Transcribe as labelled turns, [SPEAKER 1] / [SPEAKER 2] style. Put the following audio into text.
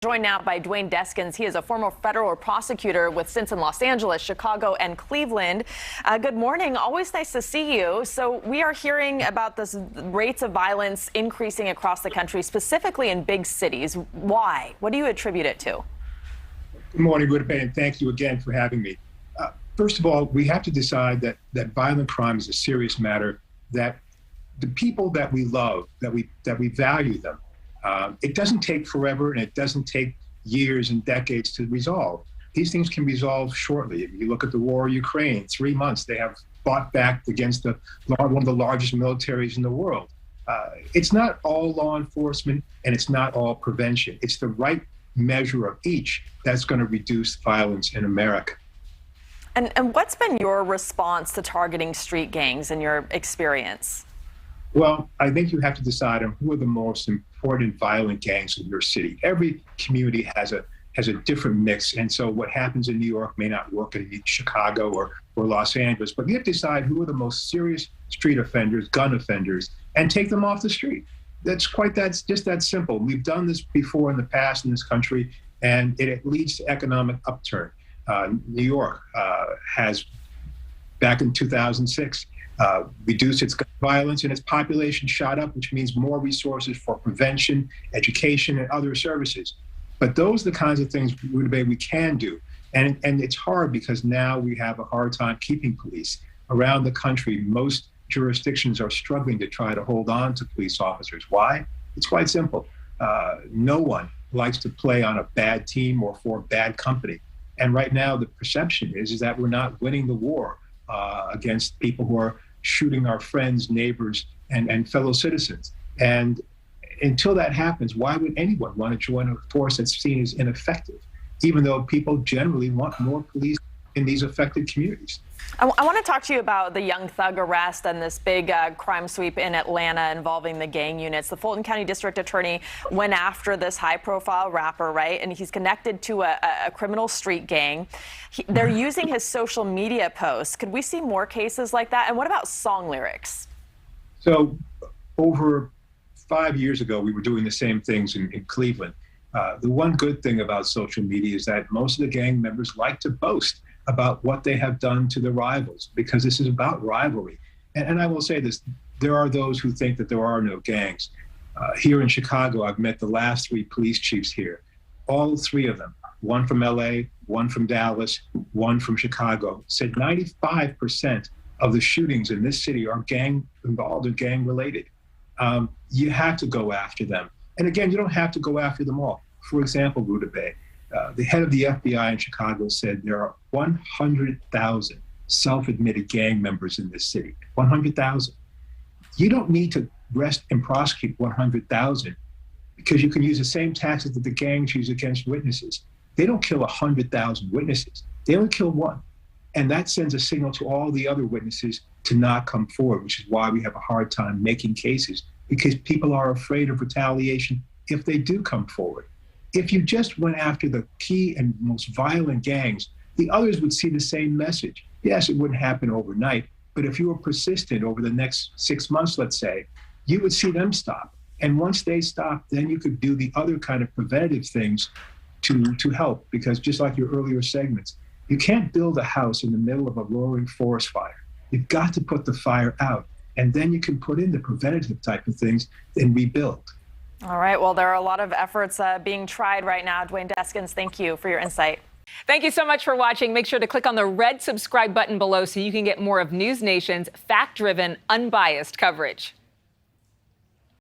[SPEAKER 1] Joined now by Duane Deskins. He is a former federal prosecutor with stints in Los Angeles, Chicago, and Cleveland. Good morning. Always nice to see you. So we are hearing about this rates of violence increasing across the country, specifically in big cities. Why? What do you attribute it to?
[SPEAKER 2] Good morning, Rudabeh, and thank you again for having me. First of all, we have to decide that violent crime is a serious matter, that the people that we love, that we value them, it doesn't take forever, and it doesn't take years and decades to resolve. These things can resolve shortly. If you look at the war in Ukraine, 3 months, they have fought back against one of the largest militaries in the world. It's not all law enforcement, and it's not all prevention. It's the right measure of each that's going to reduce violence in America.
[SPEAKER 1] And what's been your response to targeting street gangs in your experience?
[SPEAKER 2] Well, I think you have to decide on who are the most important violent gangs in your city. Every community has a different mix, and so what happens in New York may not work in Chicago or Los Angeles, but you have to decide who are the most serious street offenders, gun offenders, and take them off the street. That's just that simple. We've done this before in the past in this country, and it leads to economic upturn. New York has, back in 2006, reduced its gun violence, and its population shot up, which means more resources for prevention, education, and other services. But those are the kinds of things we can do. And it's hard because now we have a hard time keeping police. Around the country, most jurisdictions are struggling to try to hold on to police officers. Why? It's quite simple. No one likes to play on a bad team or for a bad company. And right now, the perception is that we're not winning the war against people who are shooting our friends, neighbors, and fellow citizens. And until that happens, why would anyone want to join a force that's seen as ineffective, even though people generally want more police in these affected communities?
[SPEAKER 1] I want to talk to you about the young thug arrest and this big crime sweep in Atlanta involving the gang units. The Fulton County District Attorney went after this high-profile rapper, right? And he's connected to a criminal street gang. They're using his social media posts. Could we see more cases like that? And what about song lyrics?
[SPEAKER 2] So over 5 years ago, we were doing the same things in Cleveland. The one good thing about social media is that most of the gang members like to boast about what they have done to the rivals, because this is about rivalry. And I will say this, there are those who think that there are no gangs. Here in Chicago, I've met the last 3 police chiefs here. All 3 of them, one from LA, one from Dallas, one from Chicago, said 95% of the shootings in this city are gang involved or gang related. You have to go after them. And again, you don't have to go after them all. For example, Rudabeh, the head of the FBI in Chicago said there are 100,000 self-admitted gang members in this city. 100,000. You don't need to arrest and prosecute 100,000 because you can use the same tactics that the gangs use against witnesses. They don't kill 100,000 witnesses. They only kill one. And that sends a signal to all the other witnesses to not come forward, which is why we have a hard time making cases, because people are afraid of retaliation if they do come forward. If you just went after the key and most violent gangs, the others would see the same message. Yes, it wouldn't happen overnight, but if you were persistent over the next 6 months, let's say, you would see them stop. And once they stop, then you could do the other kind of preventative things to help. Because just like your earlier segments, you can't build a house in the middle of a roaring forest fire. You've got to put the fire out, and then you can put in the preventative type of things and rebuild.
[SPEAKER 1] All right. Well, there are a lot of efforts being tried right now. Duane Deskins, thank you for your insight.
[SPEAKER 3] Thank you so much for watching. Make sure to click on the red subscribe button below so you can get more of NewsNation's fact-driven, unbiased coverage.